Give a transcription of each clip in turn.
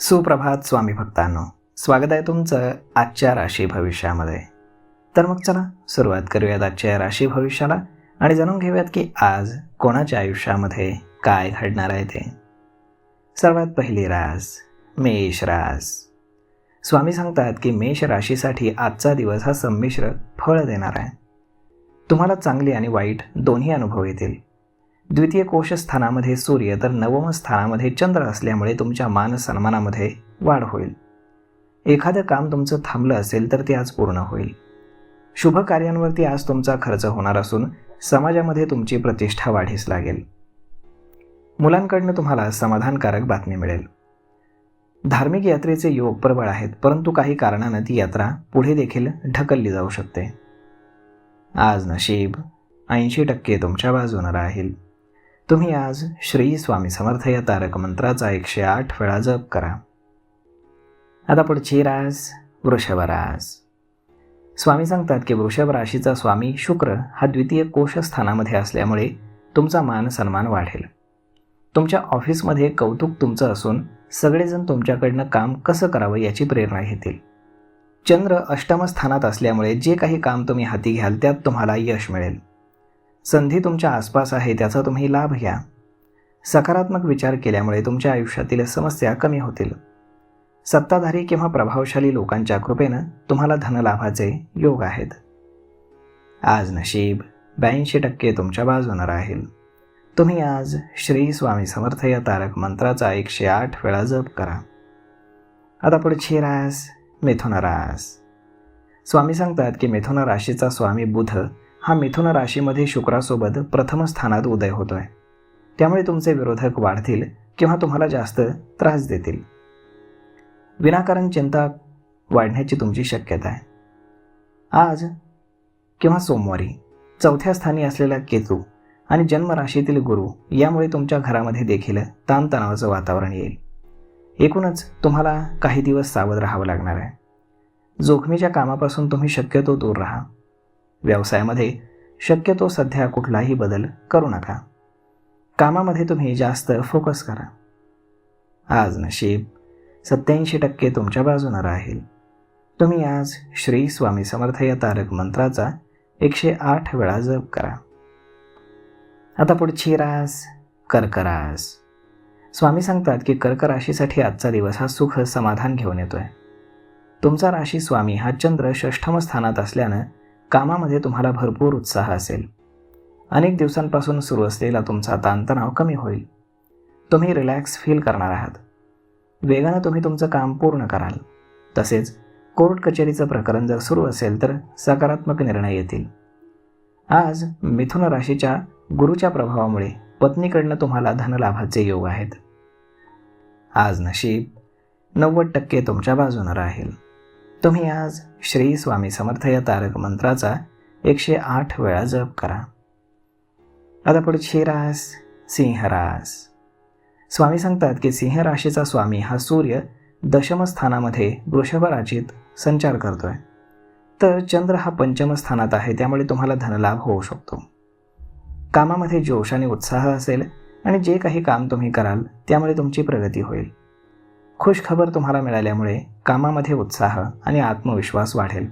सुप्रभात स्वामी भक्तांनो, स्वागत आहे तुमचं आजच्या राशी भविष्यामध्ये. तर मग चला सुरुवात करूयात आजच्या राशी भविष्याला आणि जाणून घेऊयात की आज कोणाच्या आयुष्यामध्ये काय घडणार आहे ते. सर्वात पहिली रास मेष रास. स्वामी सांगतात की मेष राशीसाठी आजचा दिवस हा संमिश्र फळ देणार आहे. तुम्हाला चांगली आणि वाईट दोन्ही अनुभव येतील. द्वितीय कोश स्थानामध्ये सूर्य तर नवम स्थानामध्ये चंद्र असल्यामुळे तुमच्या मान सन्मानामध्ये वाढ होईल. एखादं काम तुमचं थांबलं असेल तर ते आज पूर्ण होईल. शुभ कार्यांवरती आज तुमचा खर्च होणार असून समाजामध्ये तुमची प्रतिष्ठा वाढीस लागेल. मुलांकडनं तुम्हाला समाधानकारक बातमी मिळेल. धार्मिक यात्रेचे योग प्रबळ आहेत, परंतु काही कारणानं ती यात्रा पुढे देखील ढकलली जाऊ शकते. आज नशीब 80% तुमच्या बाजूने राहील. तुम्ही आज श्री स्वामी समर्थ या तारक मंत्राचा 108 वेळा जप करा. आता पुढची रास वृषभ रास. स्वामी सांगतात की वृषभ राशीचा स्वामी शुक्र हा द्वितीय कोश स्थानामध्ये असल्यामुळे तुमचा मान सन्मान वाढेल. तुमच्या ऑफिसमध्ये कौतुक तुमचं असून सगळेजण तुमच्याकडनं काम कसं करावं याची प्रेरणा घेतील. चंद्र अष्टम स्थानात असल्यामुळे जे काही काम तुम्ही हाती घ्याल त्यात तुम्हाला यश मिळेल. संधी तुमच्या आसपास आहे, त्याचा तुम्ही लाभ घ्या. सकारात्मक विचार केल्यामुळे तुमच्या आयुष्यातील समस्या कमी होतील. सत्ताधारी किंवा प्रभावशाली लोकांच्या कृपेनं तुम्हाला धनलाभाचे योग आहेत. आज नशीब 82% तुमच्या बाजूने राहील. तुम्ही आज श्री स्वामी समर्थ या तारक मंत्राचा 108 वेळा जप करा. आता पुढची रास मिथुन रास. स्वामी सांगतात की मिथुन राशीचा स्वामी बुध हा मिथुन राशीमध्ये शुक्रासोबत प्रथम स्थानात उदय होतोय. त्यामुळे तुमचे विरोधक वाढतील किंवा तुम्हाला जास्त त्रास देतील. विनाकारण चिंता वाढण्याची तुमची शक्यता आहे. आज किंवा सोमवारी 4थ्या स्थानी असलेला केतू आणि जन्मराशीतील गुरु यामुळे तुमच्या घरामध्ये देखील ताणतणावाचं वातावरण येईल. एकूणच तुम्हाला काही दिवस सावध राहावं लागणार आहे. जोखमीच्या कामापासून तुम्ही शक्यतो दूर राहा. व्यवसायामध्ये शक्यतो सध्या कुठलाही बदल करू नका. कामामध्ये तुम्ही जास्त फोकस करा. आज नशीब 87% तुमच्या बाजूने राहील. तुम्ही आज श्री स्वामी समर्थ या तारक मंत्राचा 108 वेळा जप करा. आता पुढची रास कर्क रास. स्वामी सांगतात की कर्क राशीसाठी आजचा दिवस हा सुख समाधान घेऊन येतोय. तुमचा राशी स्वामी हा चंद्र षष्ठम स्थानात असल्यानं कामामध्ये तुम्हाला भरपूर उत्साह असेल. अनेक दिवसांपासून सुरू असलेला तुमचा ताणतणाव कमी होईल. तुम्ही रिलॅक्स फील करणार आहात. वेगानं तुम्ही तुमचं काम पूर्ण कराल. तसेच कोर्ट कचेरीचं प्रकरण जर सुरू असेल तर सकारात्मक निर्णय येतील. आज मिथुन राशीच्या गुरुच्या प्रभावामुळे पत्नीकडनं तुम्हाला धनलाभाचे योग आहेत. आज नशीब 90% तुमच्या बाजूने राहील. तुम्ही आज श्री स्वामी समर्थ या तारक मंत्राचा 108 वेळा जप करा. आता पुढची रास सिंह रास. स्वामी सांगतात की सिंह राशीचा स्वामी हा सूर्य दशम स्थानामध्ये वृषभ राशीत संचार करतोय. तर चंद्र हा पंचम स्थानात आहे, त्यामुळे तुम्हाला धनलाभ होऊ शकतो. कामामध्ये जोश आणि उत्साह असेल आणि जे काही काम तुम्ही कराल त्यामुळे तुमची प्रगती होईल. खुशखबर तुम्हाला मिळाल्यामुळे कामामध्ये उत्साह आणि आत्मविश्वास वाढेल.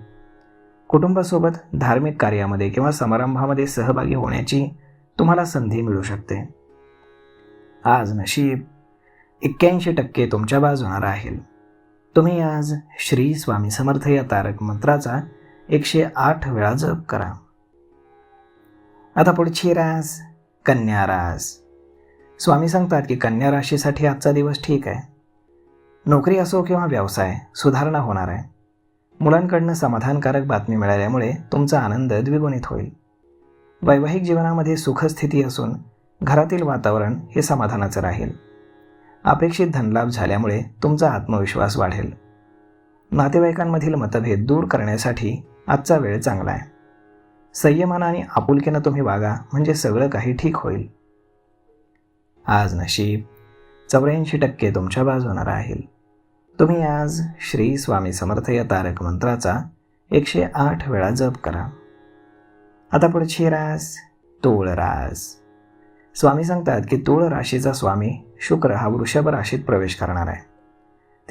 कुटुंबासोबत धार्मिक कार्यामध्ये किंवा समारंभामध्ये सहभागी होण्याची तुम्हाला संधी मिळू शकते. आज नशीब 81% तुमच्या बाजूने राहील. तुम्ही आज श्री स्वामी समर्थ या तारक मंत्राचा 108 वेळा जप करा. आता पुढची रास कन्या रास. स्वामी सांगतात की कन्या राशीसाठी आजचा दिवस ठीक आहे. नोकरी असो किंवा व्यवसाय सुधारणा होणार आहे. मुलांकडनं समाधानकारक बातमी मिळाल्यामुळे तुमचा आनंद द्विगुणित होईल. वैवाहिक जीवनामध्ये सुखस्थिती असून घरातील वातावरण हे समाधानाचं राहील. अपेक्षित धनलाभ झाल्यामुळे तुमचा आत्मविश्वास वाढेल. नातेवाईकांमधील मतभेद दूर करण्यासाठी आजचा वेळ चांगला आहे. संयमानं आणि आपुलकीनं तुम्ही वागा, म्हणजे सगळं काही ठीक होईल. आज नशीब 84% तुमच्या बाजूने राहील. तुम्ही आज श्री स्वामी समर्थ या तारक मंत्राचा 108 वेळा जप करा. आता पुढची रास तूळ रास. स्वामी सांगतात की तूळ राशीचा स्वामी शुक्र हा वृषभ राशीत प्रवेश करणार आहे.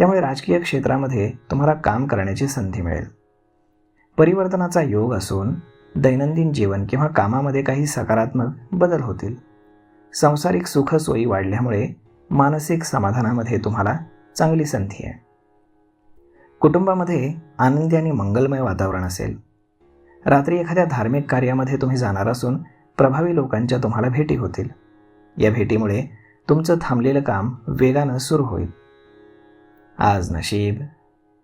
त्यामुळे राजकीय क्षेत्रामध्ये तुम्हाला काम करण्याची संधी मिळेल. परिवर्तनाचा योग असून दैनंदिन जीवन किंवा कामामध्ये काही सकारात्मक बदल होतील. सांसारिक सुखसोयी वाढल्यामुळे मानसिक समाधानामध्ये तुम्हाला चांगली संधी आहे. कुटुंबामध्ये आनंदी आणि मंगलमय वातावरण असेल. रात्री एखाद्या धार्मिक कार्यामध्ये तुम्ही जाणार असून प्रभावी लोकांच्या तुम्हाला भेटी होतील. या भेटीमुळे तुमचं थांबलेलं काम वेगानं सुरू होईल. आज नशीब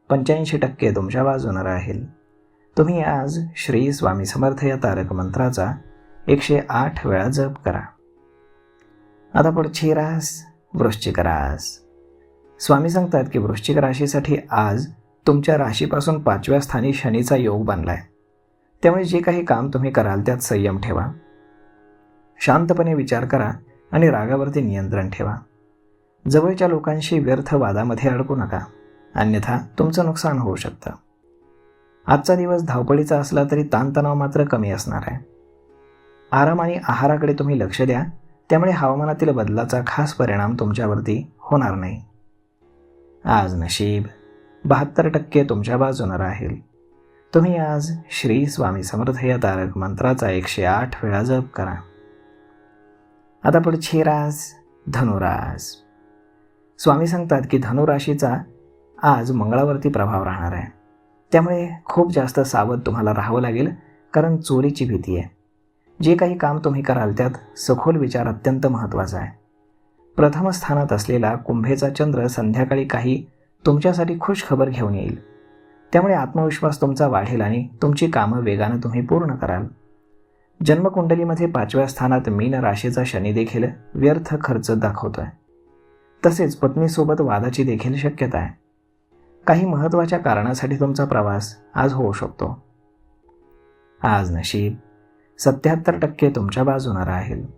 85% तुमच्या बाजूनं राहील. तुम्ही आज श्री स्वामी समर्थ या तारक मंत्राचा 108 वेळा जप करा. आता पुढची रास वृश्चिक रास. स्वामी सांगतात की वृश्चिक राशीसाठी आज तुमच्या राशीपासून 5व्या स्थानी शनीचा योग बनलाय. त्यामुळे जे काही काम तुम्ही कराल त्यात संयम ठेवा. शांतपणे विचार करा आणि रागावरती नियंत्रण ठेवा. जवळच्या लोकांशी व्यर्थ वादामध्ये अडकू नका, अन्यथा तुमचं नुकसान होऊ शकतं. आजचा दिवस धावपळीचा असला तरी ताणतणाव मात्र कमी असणार आहे. आराम आणि आहाराकडे तुम्ही लक्ष द्या, त्यामुळे हवामानातील बदलाचा खास परिणाम तुमच्यावरती होणार नाही. आज नशीब 72% तुमच्या बाजूनं राहील. तुम्ही आज श्री स्वामी समर्थ या तारक मंत्राचा 108 वेळा जप करा. आता पुढची रास धनुरास. स्वामी सांगतात की धनुराशीचा आज मंगळावरती प्रभाव राहणार आहे. त्यामुळे खूप जास्त सावध तुम्हाला राहावं लागेल, कारण चोरीची भीती आहे. जे काही काम तुम्ही कराल त्यात सखोल विचार अत्यंत महत्त्वाचा आहे. प्रथम स्थानात असलेला कुंभेचा चंद्र संध्याकाळी काही तुमच्यासाठी खुश खबर घेऊन येईल. त्यामुळे आत्मविश्वास तुमचा वाढेल आणि तुमची कामं वेगानं तुम्ही पूर्ण कराल. जन्मकुंडलीमध्ये 5व्या स्थानात मीन राशीचा शनी देखील व्यर्थ खर्च दाखवतोय. तसेच पत्नीसोबत वादाची देखील शक्यता आहे. काही महत्त्वाच्या कारणासाठी तुमचा प्रवास आज होऊ शकतो. आज नशीब 77% तुमच्या बाजूनं राहील.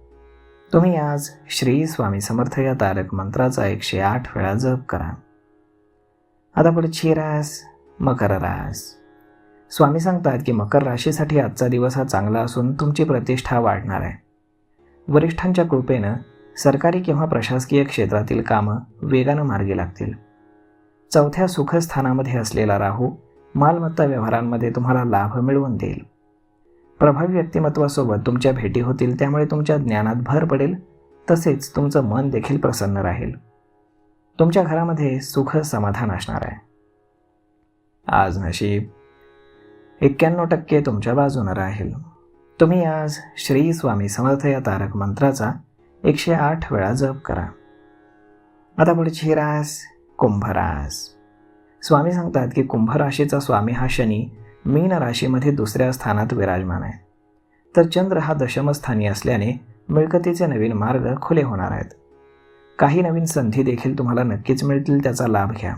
तुम्ही आज श्री स्वामी समर्थ या तारक मंत्राचा 108 वेळा जप करा. आता पुढची रास मकर रास. स्वामी सांगतात की मकर राशीसाठी आजचा दिवस हा चांगला असून तुमची प्रतिष्ठा वाढणार आहे. वरिष्ठांच्या कृपेनं सरकारी किंवा प्रशासकीय क्षेत्रातील कामं वेगानं मार्गी लागतील. 4थ्या सुखस्थानामध्ये असलेला राहू मालमत्ता व्यवहारांमध्ये तुम्हाला लाभ मिळवून देईल. प्रभावी व्यक्तिमत्वासोबत तुमच्या भेटी होतील, त्यामुळे तुमच्या ज्ञानात भर पडेल. तसेच तुमचं मन देखील प्रसन्न राहील. तुमच्या घरामध्ये सुख समाधान असणार आहे. आज नशीब 91% तुमच्या बाजूनं राहील. तुम्ही आज श्री स्वामी समर्थ या तारक मंत्राचा 108 वेळा जप करा. आता पुढची रास कुंभ रास. स्वामी सांगतात की कुंभ राशीचा स्वामी हा शनी मीन राशीमध्ये 2ऱ्या स्थानात विराजमान आहे. तर चंद्र हा दशमस्थानी असल्याने मिळकतीचे नवीन मार्ग खुले होणार आहेत. काही नवीन संधी देखील तुम्हाला नक्कीच मिळतील, त्याचा लाभ घ्या.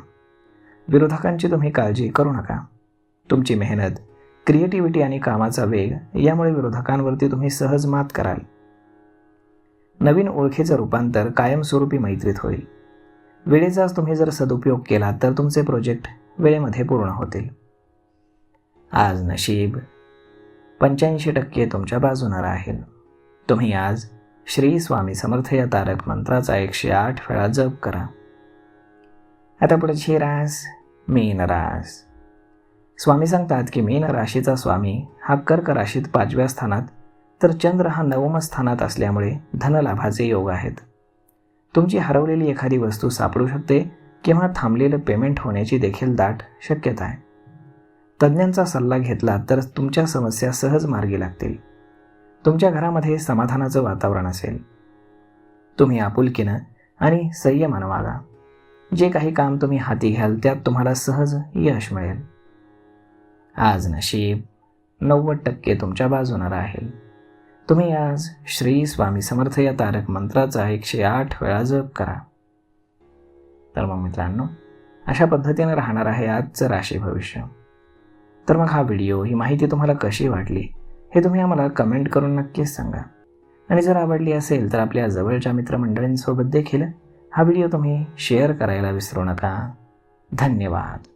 विरोधकांची तुम्ही काळजी करू नका. तुमची मेहनत, क्रिएटिव्हिटी आणि कामाचा वेग यामुळे विरोधकांवरती तुम्ही सहज मात कराल. नवीन ओळखीचं रूपांतर कायमस्वरूपी मैत्रीत होईल. वेळेचाच तुम्ही जर सदुपयोग केला तर तुमचे प्रोजेक्ट वेळेमध्ये पूर्ण होतील. आज नशीब 85% तुमच्या बाजूनं राहील. तुम्ही आज श्री स्वामी समर्थ या तारक मंत्राचा 108 वेळा जप करा. आता पुढची रास मीन रास. स्वामी सांगतात की मीन राशीचा स्वामी हा कर्क राशीत 5व्या स्थानात, तर चंद्र हा 9म स्थानात असल्यामुळे धनलाभाचे योग आहेत. तुमची हरवलेली एखादी वस्तू सापडू शकते किंवा थांबलेलं पेमेंट होण्याची देखील दाट शक्यता आहे. तज्ज्ञांचा सल्ला घेतला तर तुमच्या समस्या सहज मार्गी लागतील. तुमच्या घरामध्ये समाधानाचं वातावरण असेल. तुम्ही आपुलकीनं आणि संयमानं वागा. जे काही काम तुम्ही हाती घ्याल त्यात तुम्हाला सहज यश मिळेल. आज नशीब 90% तुमच्या बाजूनं राहील. तुम्ही आज श्री स्वामी समर्थ या तारक मंत्राचा 108 वेळा जप करा. तर मग मित्रांनो, अशा पद्धतीने राहणार आहे आजचं राशी भविष्य. तर मग हा व्हिडिओ, ही माहिती तुम्हाला कशी वाटली हे तुम्ही आम्हाला कमेंट करून नक्कीच सांगा. आणि जर आवडली असेल तर आपल्या जवळच्या मित्रमंडळींसोबत देखील हा व्हिडिओ तुम्ही शेअर करायला विसरू नका. धन्यवाद.